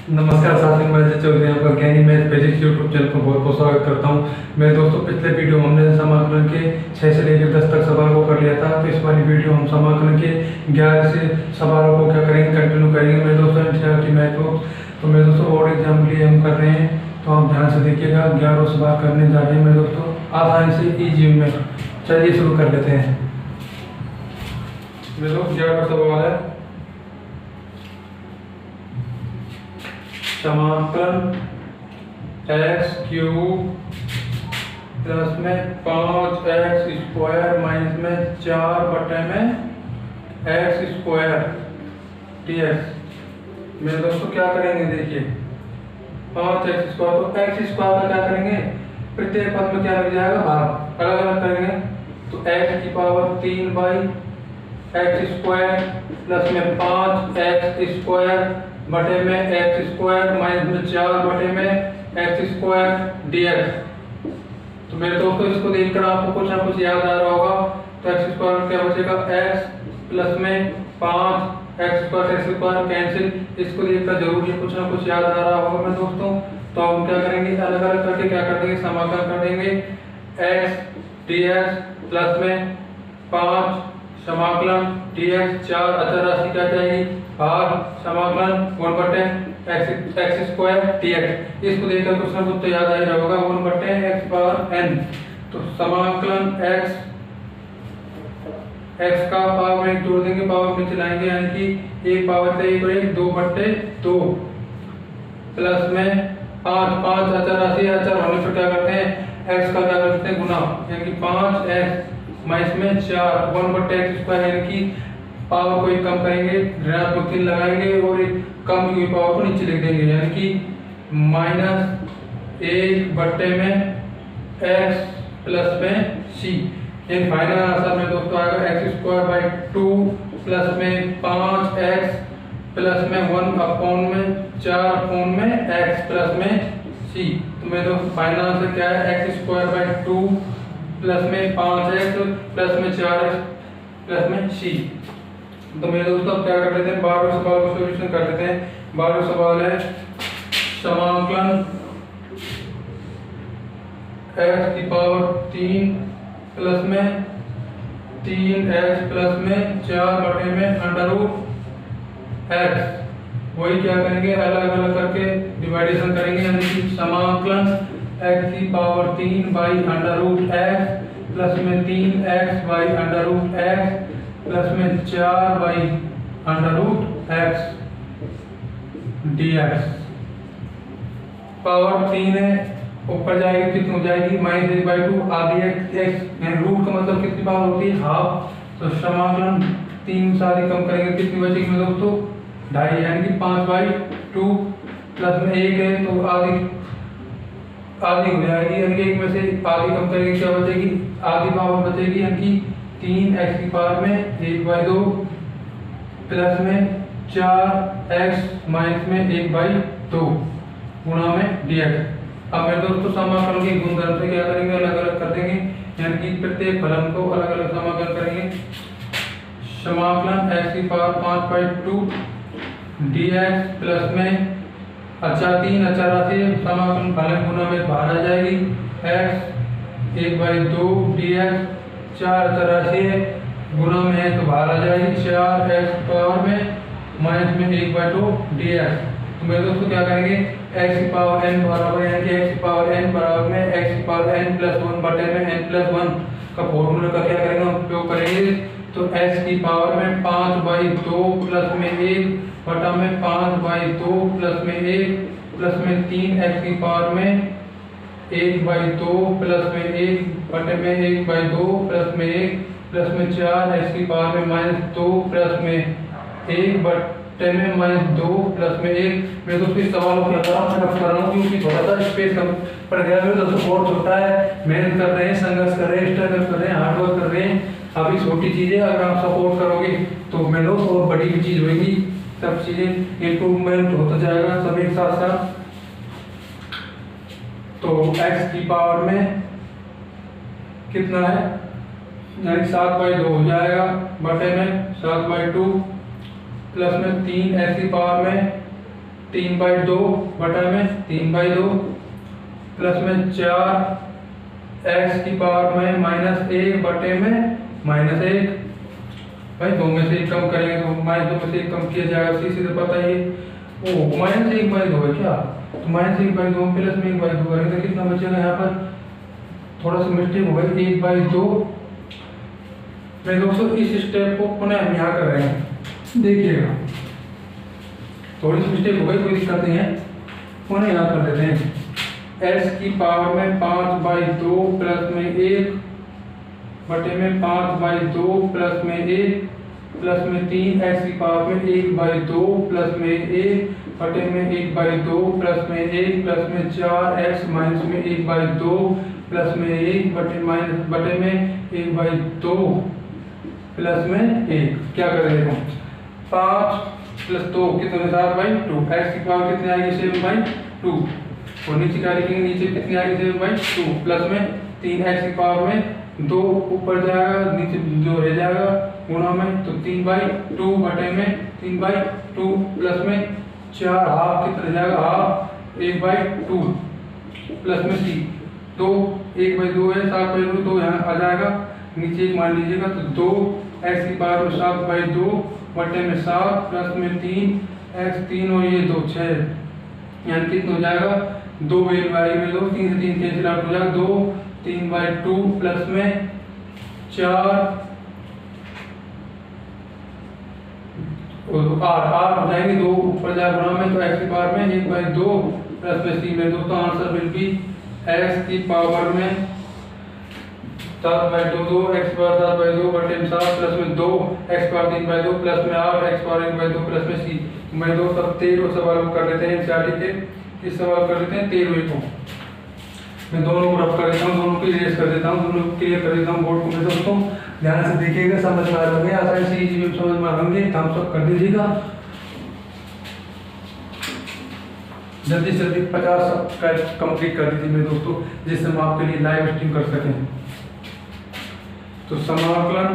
नमस्कार साथियों, मैं अजय चौधरी यहाँ पर ज्ञानी मैथ फिजिक्स यूट्यूब चैनल पर बहुत बहुत स्वागत करता हूँ। मैं दोस्तों पिछले वीडियो में हमने समाकलन के 6 से लेकर 10 तक सवाल को कर लिया था। तो इस वाली वीडियो हम समाकलन के 11 से सवालों को क्या करेंगे, कंटिन्यू करेंगे। मैं दोस्तों एनसीईआरटी मैथ बुक तो मैं दोस्तों बोर्ड एग्जाम के लिए हम कर रहे हैं, तो आप ध्यान से देखिएगा। 11 सवाल करने जा रहे हैं मैं दोस्तों, आसानी से ईजी में। चलिए शुरू कर लेते हैं। मेरे दोस्त 11 सवाल है, समाकलन एक्स क्यूब प्लस में 5x स्क्वायर माइनस में 4 बटे में एक्स स्क्वायर dx। मेरे दोस्तों क्या करेंगे, देखिए 5x स्क्वायर, तो एक्स स्क्वायर का क्या करेंगे, प्रत्येक पद में क्या लग जाएगा, भाग अलग अलग करेंगे। तो x की power 3 by x square plus में 5x स्क्वायर बटे में एक्स स्क्वायर माइनस में 4 बटे में एक्स स्क्वायर dx। तो मेरे दोस्तों इसको देखकर आपको कुछ ना कुछ याद आ रहा होगा। तो एक्स स्क्वायर क्या बचेगा, x प्लस में 5 एक्स स्क्वायर कैंसिल। इसको देखकर जरूर ये कुछ ना कुछ याद आ रहा होगा मेरे दोस्तों। तो हम क्या करेंगे, अलग अलग करके क्या कर देंगे, समाकलन कर देंगे। x dx प्लस में 5 समाकलन dx 4 अचर राशि क्या जाएगी, भाग समाकलन 1 बटे एक्स स्क्वायर dx। इसको देखकर कुछ ना कुछ तो याद आ ही रहा होगा, 1 बटे एक्स पावर n। तो समाकलन x का पावर में जोड़ देंगे, पावर में चलाएंगे, यानी कि एक पावर से एक और एक 2 बटे 2 प्लस में 5 अचर राशि, अचर होने पर क्या करते हैं, x का क्या करते हैं, गुना, यानी कि 5x माइनस में 4 1 बटे एक्स स्क्वायर, यानी कि पावर को एक कम करेंगे, ऋणात्मक चिन्ह लगाएंगे और एक कम हुई पावर को नीचे लिख देंगे, यानी कि माइनस 1 बटे में x प्लस में c। यानी फाइनल आंसर में दोस्तों आएगा एक्स स्क्वायर बाई 2 प्लस में 5x प्लस में 1 अपॉन में 4 अपॉन में x प्लस में c। तो मेरे दोस्तों फाइनल आंसर क्या है, एक्स स्क्वायर बाई 2 प्लस में 5x प्लस में 4x प्लस में c। तो मेरे दोस्तों अब क्या कर लेते हैं, 12वें सवाल को सॉल्यूशन कर लेते हैं। 12वां सवाल है, समाकलन x की पावर 3 प्लस में 3x प्लस में 4 बटे में अंडर रूट x। वही क्या करेंगे, अलग अलग करके डिवाइडेशन करेंगे, यानी कि समाकलन x की power 3 by under root x plus में 3x by under root x plus में 4 by under root x dx। Power 3 है, ऊपर जाएगी कितनी हो जाएगी, -1/2 आधी x, यानी रूट का मतलब कितनी पावर होती है, हाफ। तो समाकलन 3 सारी कम करेंगे, कितनी बचेगी मेरे दोस्तों, 2.5, यानी कि 5/2 प्लस में 1 है तो आधी हो जाएगी, यानी कि 1 में से आधी कम करेंगे, क्या बचेगी, आधी पावर बचेगी, यानी कि 3x की पावर में 1/2 प्लस में 4x माइनस में 1/2 गुणा में dx। अब मेरे दोस्तों समाकलन के गुणधर्म से क्या करेंगे, अलग अलग कर देंगे, यानी कि प्रत्येक फलन को अलग अलग समाकलन करेंगे। समाकलन x की पावर 5/2 dx प्लस में अच्छा 3 अचर राशि, समाकलन फलन गुना में बाहर आ जाएगी, x 1/2 dx 4 अचर राशि है, गुना में है तो बाहर आ जाएगी, 4x पावर में माइनस में 1/2 dx। तो मेरे दोस्तों क्या करेंगे, x की पावर n बराबर, यानी कि x की पावर n बराबर में x की पावर n प्लस 1 बटे में n प्लस 1 का फॉर्मूला का क्या करेंगे, उपयोग करेंगे। तो x की पावर में 5/2 प्लस में 1 बटा में 5/2 प्लस में 1 प्लस में 3x की पावर में 1/2 प्लस में 1 बटे में 1/2 प्लस में 1 प्लस में 4x की पावर में -2 प्लस में 1 बटे में -2 प्लस में 1। मैं दोस्तों इस सवाल को क्या कर रहा हूँ क्योंकि थोड़ा सा स्पेस कम पड़ गया है, दोस्तों बहुत छोटा है, मेहनत कर रहे हैं, संघर्ष कर रहे हैं, स्ट्रगल कर रहे हैं, हार्डवर्क कर रहे हैं। अभी छोटी चीजें अगर आप सपोर्ट करोगे तो मैं दोस्त और बड़ी भी चीज होगी, सब चीजें इम्प्रूवमेंट होता जाएगा सब एक साथ साथ। तो x की पावर में कितना है, यानी 7/2 हो जाएगा बटे में 7/2 प्लस में 3 x की पावर में 3/2 बटा में 3/2 प्लस में 4 x की पावर में -1 बटे में -1। भाई 2 में से 1 कम करेंगे तो -2 में से 1 कम किया जाएगा, सीधे पता ही है। ओ -1/2 है क्या, तो -1/2 प्लस में 1/2 करेंगे तो कितना बचेगा, यहाँ पर थोड़ा सा मिस्टेक हो गई, 1/2। मैं दोस्तों इस स्टेप को पुनः हम यहाँ कर रहे हैं, देखिएगा थोड़ी सी मिस्टेक हो गई, कोई दिक्कत नहीं है, पुनः यहाँ कर देते हैं। x की पावर में 5/2 प्लस में 1 बटे में 5/2 प्लस में 1 प्लस में 3 x की पावर में 1/2 प्लस में 1 बटे में 1/2 प्लस में 1 प्लस में 4x माइनस में 1/2 प्लस में 1 बटे में 1/2 प्लस में 1। क्या कर रहे हो, 5 प्लस 2 कितने 7/2, x की पावर कितनी आएगी 7/2 और नीचे क्या लिखेंगे, नीचे कितनी आएगी 7/2 प्लस में 3x की पावर में 2 ऊपर जाएगा नीचे 2 रह जाएगा गुणा में, तो 3/2 बटे में 3/2 प्लस में 4 हाफ कितना जाएगा, हाफ 1/2 प्लस में c 2 1/2 है 7/2 2 यहाँ आ जाएगा, नीचे एक मान लीजिएगा, तो 2x की पावर में 7/2 बटे में 7 प्लस में 3x 3 और ये 2 6, यानी कितना हो जाएगा 2 वैल्यू में 2 3 से 3 कैंसिल आउट हो जाएगा, 2 3/2 प्लस में 4 और 8 हो जाएंगे, 2 ऊपर जाए गुणा में, तो x की पावर में 1/2 प्लस में c में 2, तो आंसर विल बी x की पावर में 7/2 2 x पावर 7/2 बटे में 7 प्लस में 2 x पावर 3/2 प्लस में 8 x पावर 1/2 प्लस में c। मैं दो सब 13 सवाल कर लेते हैं एनसीईआरटी के, इस सवाल कर लेते हैं 13 को। मैं दोनों को रफ कर देता हूँ, दोनों को इरेज कर देता हूँ, दोनों को क्लियर कर देता हूँ बोर्ड को। मैं दोस्तों ध्यान से देखिएगा, समझ में आ रहे होंगे, आसानी से इजी में समझ में आ होंगे, थम्स अप कर दीजिएगा। जल्दी से जल्दी 50 सब्सक्राइब कंप्लीट कर दीजिए मेरे दोस्तों, जिससे हम आपके लिए लाइव स्ट्रीम कर सकें। तो समाकलन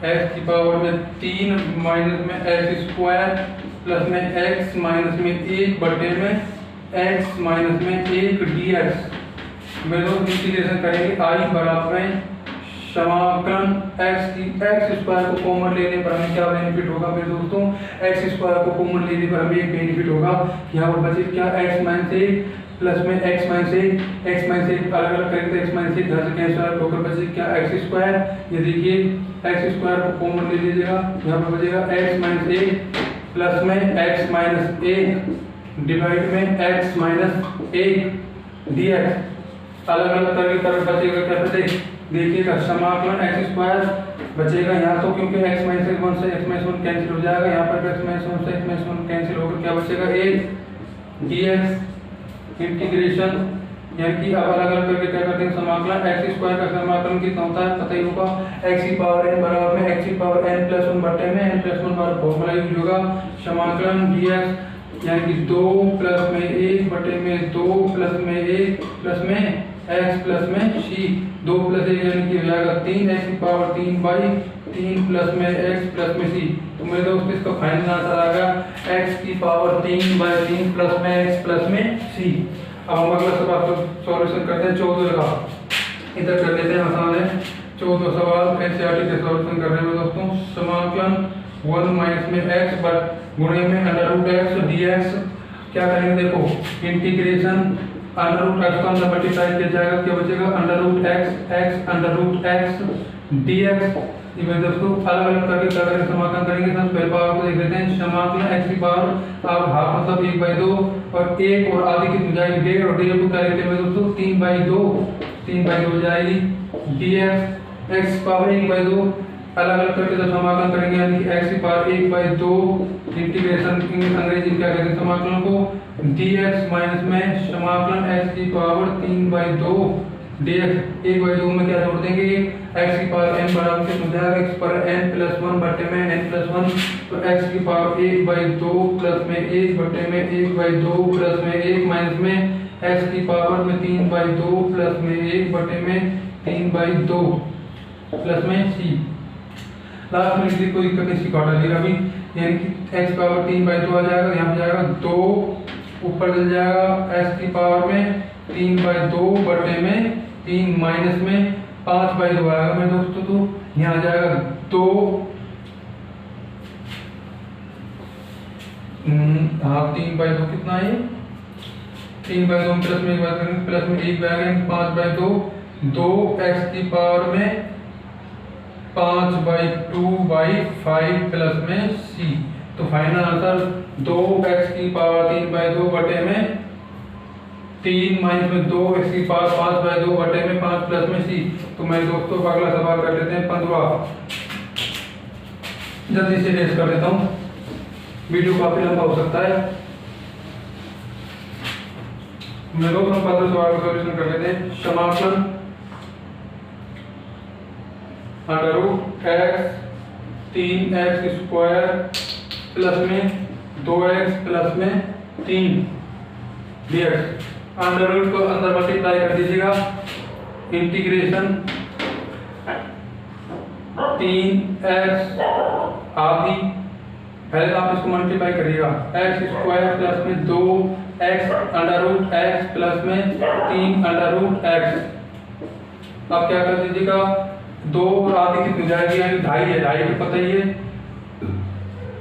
x की पावर में 3 माइनस में x स्क्वायर प्लस में x माइनस में 1 बटे में x माइनस में 1 dx में दोस्तों इंटीग्रेशन करेंगे i बराबर में समाकलन x स्क्वायर को कॉमन लेने पर हमें क्या बेनिफिट होगा मेरे दोस्तों, x स्क्वायर को कॉमन लेने पर हमें एक बेनिफिट होगा, यहाँ पर बचे क्या x माइनस 1 प्लस में x माइनस 1 अलग अलग करेंगे तो x माइनस 1 घर से कैंसिल आउट होकर बचे क्या x स्क्वायर। ये देखिए x स्क्वायर को कॉमन ले लीजिएगा, यहाँ पर बचेगा x माइनस 1 प्लस में x माइनस 1 डिवाइड में x माइनस 1 dx अलग अलग करके तरफ बचेगा क्या बचे, देखिएगा समाकलन x स्क्वायर बचेगा यहाँ, तो क्योंकि x माइनस 1 से x माइनस 1 कैंसिल हो जाएगा, यहाँ पर x माइनस 1 से x माइनस 1 कैंसिल होकर क्या बचेगा 1 dx इंटीग्रेशन, यानी कि अब अलग अलग करके क्या करते हैं समाकलन x स्क्वायर का समाकलन कितना होता है पता ही होगा, x की पावर n बराबर में x की पावर n प्लस 1 बटे में n प्लस 1 बार फॉर्मूला यूज होगा, समाकलन dx यानी कि 2 प्लस में 1 बटे में 2 प्लस में 1 प्लस में x प्लस में c 2 प्लस 1 यानी कि हो जाएगा 3x की पावर 3/3 प्लस में x प्लस में c। तो मेरे दोस्त इसका फाइनल आंसर आ गया x की पावर 3/3 प्लस में x प्लस में c। अब हम अगला सवाल सॉल्यूशन करते हैं 14 का, इधर कर लेते हैं आसान है 14 सवाल एनसीईआरटी के सॉल्यूशन कर रहे हैं दोस्तों। समाकलन 1 माइनस में x गुणे में √x dx क्या करेंगे, देखो इंटीग्रेशन √x का अंदर मल्टीप्लाई किया जाएगा, क्या बचेगा √x dx। ये दोस्तों अलग अलग करके क्या करेंगे समाकलन करेंगे, सबसे पहले पावर को देख लेते हैं, समाकलन x की पावर अब हाफ मतलब 1/2 और 1 और आधी कितनी जाएगी 1.5 और 1.5 को क्या लेते हैं दोस्तों 3/2 हो जाएगी dx x पावर 1/2 अलग अलग करके जब समाकलन करेंगे यानी कि x की पावर 1/2 इंटीग्रेशन अंग्रेजी में क्या कहते हैं समाकलन को dx माइनस में समाकलन x की पावर 3/2 dx 1/2 में क्या जोड़ देंगे x की पावर n बराबर कितना हो जाएगा x पर n प्लस 1 बटे में n प्लस 1, तो x की पावर 1/2 प्लस में 1 बटे में 1/2 प्लस में 1 माइनस में x की पावर में 3/2 प्लस में 1 बटे में 3/2 प्लस में c। लास्ट में इसलिए कोई दिक्कत नहीं, सी काटा लेगा अभी यानी कि x पावर 3/2 आ जाएगा, यहाँ पे जाएगा 2 ऊपर चल जाएगा x की पावर में 3/2 बटे में 3 माइनस में 5/2 आएगा मेरे दोस्तों। तो यहाँ आ जाएगा 2 हाँ 3/2 कितना है 3/2 प्लस में एक बात करेंगे, प्लस में 1 आएगा 5/2 2x की पावर में 5/2/5 प्लस में c। तो फाइनल आंसर 2x की पावर 3/2 बटे में 3 माइनस में 2x की पावर 5/2 बटे में 5 प्लस में c। तो मेरे दोस्तों का अगला सवाल कर लेते हैं 15। जल्दी से रेस कर देता हूँ, वीडियो काफी लंबा हो सकता है। मेरे दोस्तों 15 सवाल का सॉल्यूशन कर लेते हैं। समाकलन under root x 3x square plus में 2x प्लस में 3 dx अंडर रूट को अंदर मल्टीप्लाई कर दीजिएगा, इंटीग्रेशन 3x आदि, पहले तो आप इसको मल्टीप्लाई करिएगा x स्क्वायर प्लस में 2x under root x plus में 3 अंडर रूट x। अब क्या कर दीजिएगा 2 और आधी कितनी जाएगी, यानी 2.5 है, 2.5 को पता ही है।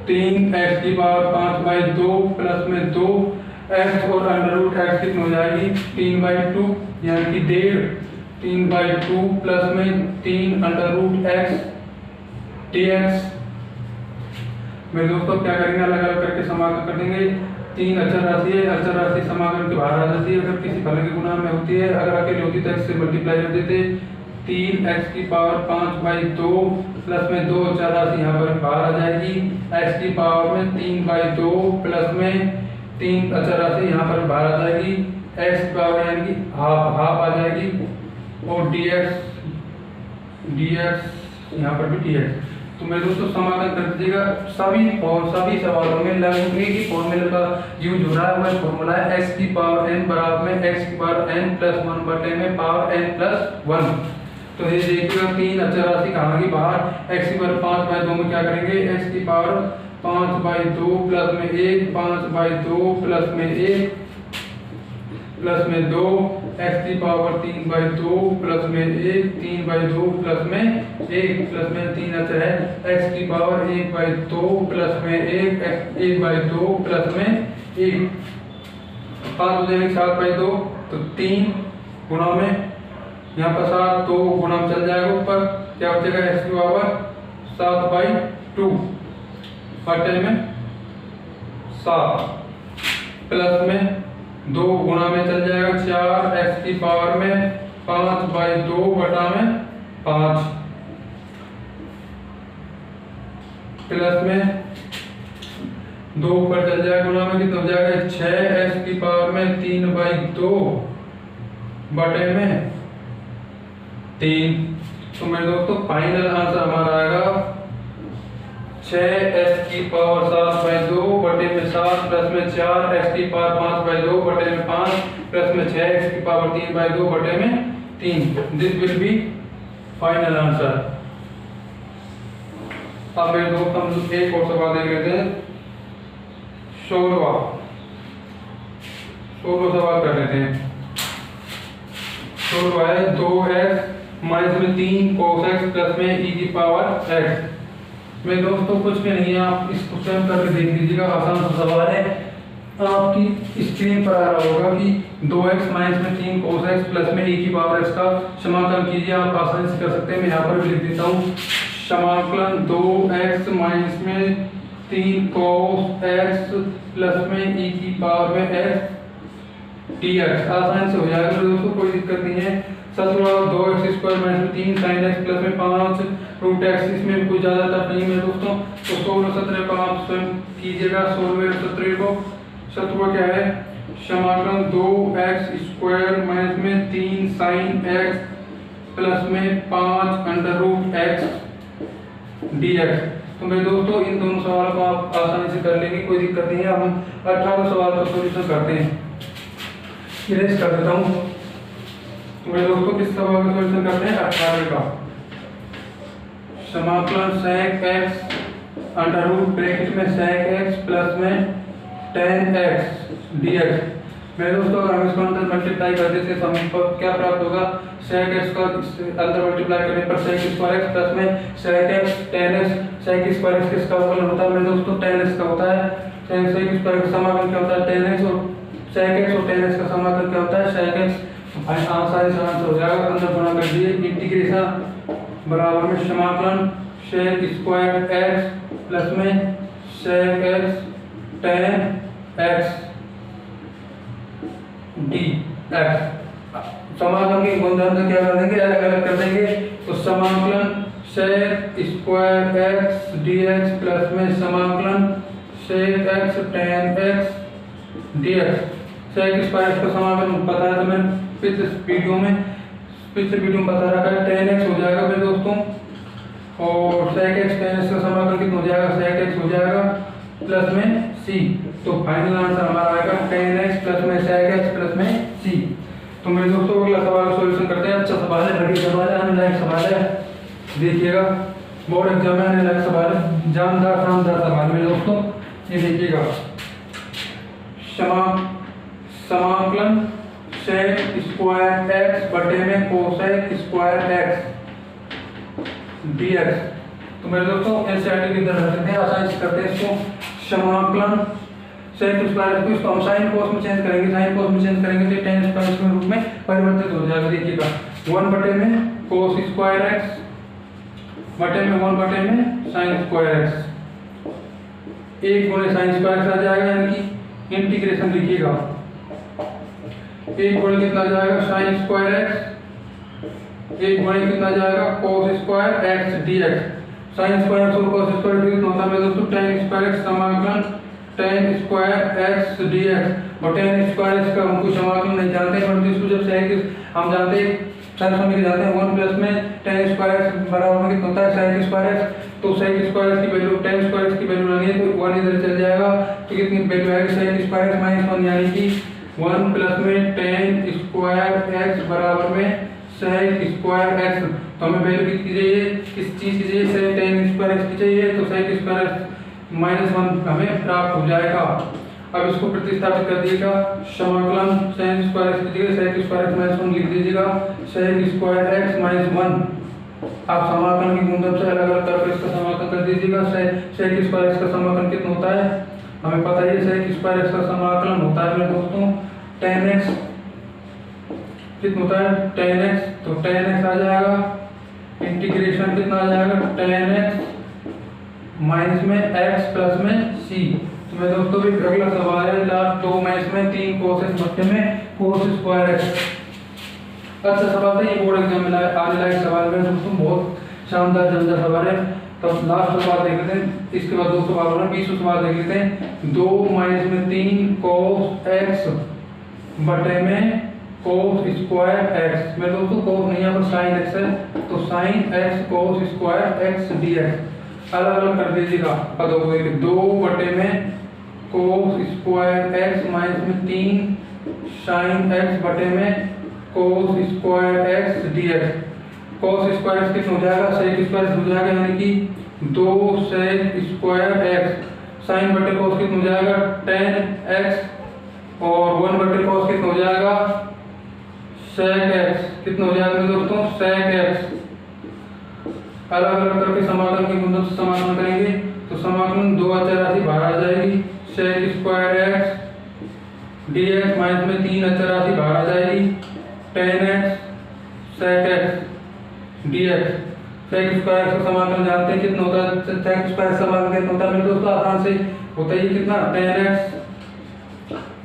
3x की पावर 5/2 प्लस में 2x और अंडर रूट x कितनी हो जाएगी 3/2, यानी कि 1.5 3/2 प्लस में 3 अंडर रूट x dx। मेरे दोस्तों क्या करेंगे, अलग अलग करके समाकलन कर देंगे। 3 अचर राशि है, अचर राशि समाकलन के बाहर आ जाती है अगर किसी फलन के गुणा में होती है, अगर अकेले होती तो x से मल्टीप्लाई कर देते। 3x की पावर 5/2 प्लस में 2 अचर राशि यहाँ पर बाहर आ जाएगी, x की पावर में 3/2 प्लस में 3 अचर राशि यहाँ पर बाहर आ जाएगी, x की पावर यानी कि हाफ आ जाएगी, और dx यहाँ पर भी dx। तो मेरे दोस्तों समाकलन कर दीजिएगा। सभी सवालों में लगने की फॉर्मूले का यूज हो रहा है, वह फॉर्मूला है x की पावर n बराबर में x की पावर n प्लस 1 बटे में पावर n प्लस 1। तो ये देखिएगा 3 अचर राशि कहाँ की बाहर, x की पावर 5/2 में क्या करेंगे, x की पावर 5/2 प्लस में 1 5/2 प्लस में 1 प्लस में 2 x की पावर 3/2 प्लस में 1 3/2 प्लस में 1 प्लस में 3 अचर है, x की पावर 1/2 प्लस में 1 1/2 प्लस में 1 5 हो जाएंगे 7/2, तो 3 गुणा में यहाँ पर 7 2 गुणा में चल जाएगा, ऊपर क्या बचेगा x की पावर 7/2 बटे में 7 प्लस में 2 गुणा में चल जाएगा 4 x की पावर में 5/2 बटा में 5 प्लस में 2 ऊपर चल जाएगा, गुणा में कितना हो जाएगा 6 x की पावर में 3/2 बटे में 3। तो मेरे दोस्तों फाइनल आंसर हमारा आएगा 6x की पावर 7/2 बटे में 7 प्लस में 4x की पावर 5/2 बटे में 5 प्लस में 6x की पावर 3/2 बटे में 3। This will be final answer. अब मेरे दोस्त हम एक और सवाल देख लेते हैं, 16वां सवाल कर लेते हैं। 16वां है 2x माइनस में 3 cos x प्लस में e की पावर x। मेरे दोस्तों कुछ भी नहीं है, आप इसको स्वयं करके देख लीजिएगा, आसान सा सवाल है। आपकी स्क्रीन पर आ रहा होगा कि 2x माइनस में 3 cos x प्लस में e की पावर x का समाकलन कीजिए। आप आसानी से कर सकते हैं, मैं यहाँ पर भी लिख देता हूँ। समाकलन 2x माइनस में 3 cos x प्लस में e की पावर में x dx आसानी से हो जाएगा दोस्तों, कोई दिक्कत नहीं है। 2x स्क्वायर माइनस में 3 sin x प्लस में 5 रूट x, इसमें कोई ज़्यादा टफ नहीं है दोस्तों। तो 16 17 को आप स्वयं कीजिएगा। 16 और 17 को 17 क्या है, समाकलन 2x स्क्वायर माइनस में 3 sin x प्लस में 5 अंडर रूट x dx। तो मेरे दोस्तों इन दोनों सवालों को आप आसानी से कर लेंगे, कोई दिक्कत नहीं है। हम 18 सवाल का सॉल्यूशन करते हैं, इरेज कर देता हूँ। मेरे दोस्तों किस सवाल का सॉल्यूशन करते हैं 18 का। समाकलन sec x under root bracket में sec x प्लस में tan x dx। मेरे दोस्तों अगर हम इसको अंदर मल्टीप्लाई कर देते हैं तो हमें क्या प्राप्त होगा, sec x का अंदर मल्टीप्लाई करने पर sec स्क्वायर x प्लस में sec x tan x। sec square x किसका अवकलन होता है मेरे दोस्तों, tan x का होता है। sec स्क्वायर का समाकलन क्या होता है, tan x, और sec x और tan x का समाकलन क्या होता है, sec x। आसानी से आंसर हो जाएगा, अंदर गुणा कर दिए, इंटीग्रेशन बराबर में समाकलन sec स्क्वायर x प्लस में sec x tan x dx। समाकलन के गुणधर्म क्या कर देंगे, अलग अलग कर देंगे। तो समाकलन sec square x dx plus में समाकलन sec x tan x dx। sec square x का समाकलन पता है, तो मैं पिछले वीडियो में बता रखा है, tan x हो जाएगा मेरे दोस्तों, और sec x tan x का समाकलन कितना हो जाएगा, sec x हो जाएगा प्लस में c। तो फाइनल आंसर हमारा आएगा tan x प्लस में sec x प्लस में c। तो मेरे दोस्तों अगला सवाल सॉल्यूशन करते हैं। अच्छा सवाल है, बढ़िया सवाल है, आने लायक सवाल है, देखिएगा बोर्ड एग्जाम में आने लायक सवाल है, जानदार शानदार सवाल मेरे दोस्तों। ये देखिएगा, समाकलन sec स्क्वायर x बटे में cosec स्क्वायर x dx। तो मेरे दोस्तों एनसीईआरटी की तरह रखते हैं, आसानी से करते हैं इसको। समाकलन sec स्क्वायर को इसको हम sin cos में चेंज करेंगे, sin cos में चेंज करेंगे तो tan स्क्वायर के रूप में परिवर्तित हो जाएगा। देखिएगा 1 बटे में cos स्क्वायर x बटे में 1 बटे में sin स्क्वायर x, 1 गुणे sin स्क्वायर x आ जाएगा, यानी कि इंटीग्रेशन लिखिएगा, 1 गुणे कितना जाएगा sin स्क्वायर x, 1 गुणे कितना जाएगा cos square x dx। sin square और cos स्क्वायर कितना होता है मेरे दोस्तों, tan स्क्वायर x समाकलन tan स्क्वायर x dx। और tan स्क्वायर x का हम कुछ समाकलन नहीं जानते हैं, परंतु इसको जब sec हम जानते हैं, सारे समय जानते हैं 1 प्लस में tan स्क्वायर x बराबर में कितना होता है sec स्क्वायर x। तो sec स्क्वायर x की वैल्यू tan स्क्वायर x की वैल्यू लेंगे तो 1 इधर चल जाएगा, तो कितनी वैल्यू आएगी sec स्क्वायर x माइनस 1, यानी कि 1 प्लस में tan स्क्वायर x बराबर में sec स्क्वायर x। तो हमें वैल्यू कितनी चाहिए, किस चीज की चाहिए, sec tan स्क्वायर x की चाहिए, तो sec स्क्वायर x माइनस 1 हमें प्राप्त हो जाएगा। अब इसको प्रतिस्थापित कर दीजिएगा, समाकलन sec स्क्वायर x की जगह sec स्क्वायर x माइनस 1 लिख दीजिएगा, sec स्क्वायर x माइनस 1। आप समाकलन की गुणधर्म से अलग अलग करके इसका समाकलन कर दीजिएगा। sec स्क्वायर x का समाकलन कितना होता है, हमें पता ही है, sec स्क्वायर x का समाकलन होता है मेरे दोस्तों tan x, कितना होता है tan x, तो tan x आ जाएगा, इंटीग्रेशन कितना आ जाएगा tan x माइनस में x प्लस में c। तो मेरे दोस्तों भी अगला सवाल है, लास्ट 2 में इसमें 3 cos x बटे में cos स्क्वायर x। अच्छा सवाल है, ये बोर्ड एग्जाम में आने लायक सवाल है दोस्तों, बहुत शानदार जानदार सवाल है। तो लास्ट सवाल देख लेते हैं, इसके बाद 2 सवाल हो रहे हैं, 20 सवाल देख लेते हैं। 2 माइनस में 3 cos x बटे में cos स्क्वायर x। मेरे दोस्तों cos नहीं, यहाँ पर sin x है, तो sin x cos square x dx। अलग अलग कर दीजिएगा पदों को, 2 बटे में cos स्क्वायर x माइनस में 3 sin x बटे में cos square x dx। cos square x कितना हो जाएगा, sec स्क्वायर हो जाएगा, यानी कि 2 sec स्क्वायर x, sin बटे cos कितना हो जाएगा tan x, और 1 बटे cos कितना हो जाएगा sec x, कितना हो जाएगा मेरे दोस्तों sec x। अलग अलग करके समाकलन की गुणधर्म से समाकलन करेंगे, तो समाकलन 2 अचर राशि बाहर आ जाएगी, sec square x dx minus में 3 अचर राशि बाहर आ जाएगी, tan x sec x dx। sec square का समाकलन जानते हैं कितना होता है, sec स्क्वायर समाकलन कितना होता है मेरे दोस्तों, आसान से होता है, कितना tan x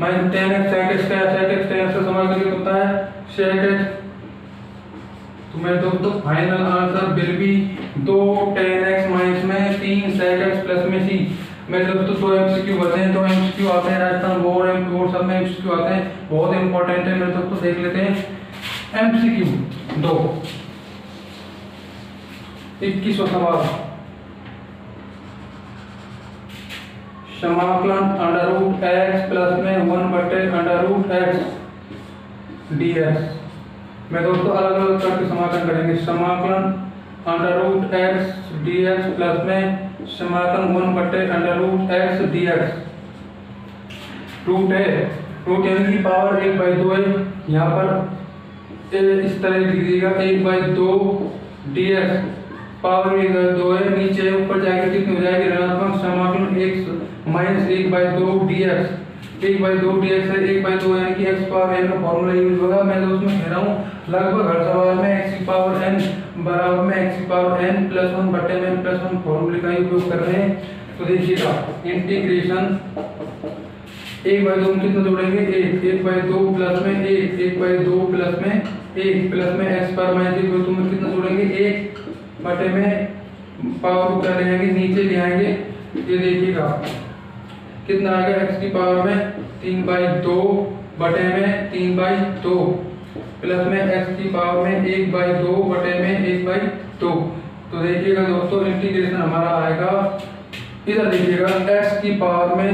minus tan x sec x का समाकलन कितना होता है sec x। तो मेरे दोस्तों final answer will be 2 tan x minus में 3 sec x प्लस में c। मेरे दोस्तों 2 MCQ बचे हैं, 2 MCQ आते हैं राजस्थान बोर्ड सब में MCQ आते हैं, बहुत इंपॉर्टेंट है मेरे दोस्तों, देख लेते हैं। MCQ 2 21वां सवाल, समाकलन अंडर रूट x प्लस में 1 बटे अंडर रूट x dx। मैं दोस्तों अलग अलग करके समाकलन करेंगे। समाकलन under root X D X plus में समाकलन 1/√x dx। रूट है, रूट यानी कि पावर 1/2 है। यहाँ पर इस तरह लिख दीजिएगा 1/2 dx, पावर 1/2 है, नीचे ऊपर जाएगी कितनी हो जाएगी ऋणात्मक समाकलन x माइनस 1/2 dx। 1/2 dx है, 1/2 यानी कि x पावर n का फॉर्मूला यूज होगा। मैं तो उसमें कह रहा हूँ लगभग हर सवाल में x की पावर n बराबर में x की पावर n प्लस 1 बटे में n प्लस 1 फॉर्मूले का उपयोग कर रहे हैं। तो देखिएगा इंटीग्रेशन 1/2 कितना जोड़ेंगे 1/2 प्लस में 1/2 प्लस में 1 प्लस में x पावर माइनस 1/2 में कितना जोड़ेंगे 1 बटे में पावर को क्या ले आएंगे नीचे ले आएंगे। ये देखिएगा कितना आएगा x की पावर में 3/2 बटे में 3/2 प्लस में x की पावर में 1/2 बटे में 1/2। तो देखिएगा दोस्तों इंटीग्रेशन हमारा आएगा, इधर देखिएगा x की पावर में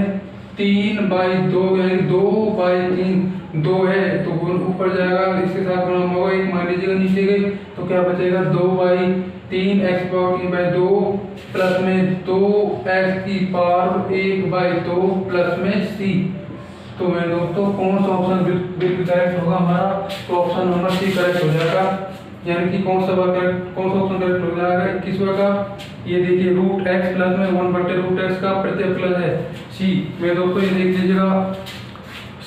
3/2 यानी 2/3 2 है तो ऊपर जाएगा, इसके साथ गुणा होगा 1 मान लीजिएगा, नीचे गई तो क्या बचेगा 2/3 x पावर 3/2 प्लस में 2x की पावर 1/2 प्लस में c। तो मेरे दोस्तों कौन सा ऑप्शन बिल्कुल करेक्ट होगा हमारा, तो ऑप्शन नंबर सी करेक्ट हो जाएगा। यानी कि कौन सा ऑप्शन करेक्ट हो जाएगा 21वां का। ये देखिए रूट x प्लस में 1/√x का प्रत्यय है c। मेरे दोस्तों ये देख लीजिएगा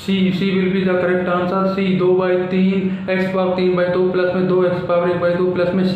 C will be the correct answer। C 2/3 x power 3/2 plus में 2x पावर 1/2 प्लस में c।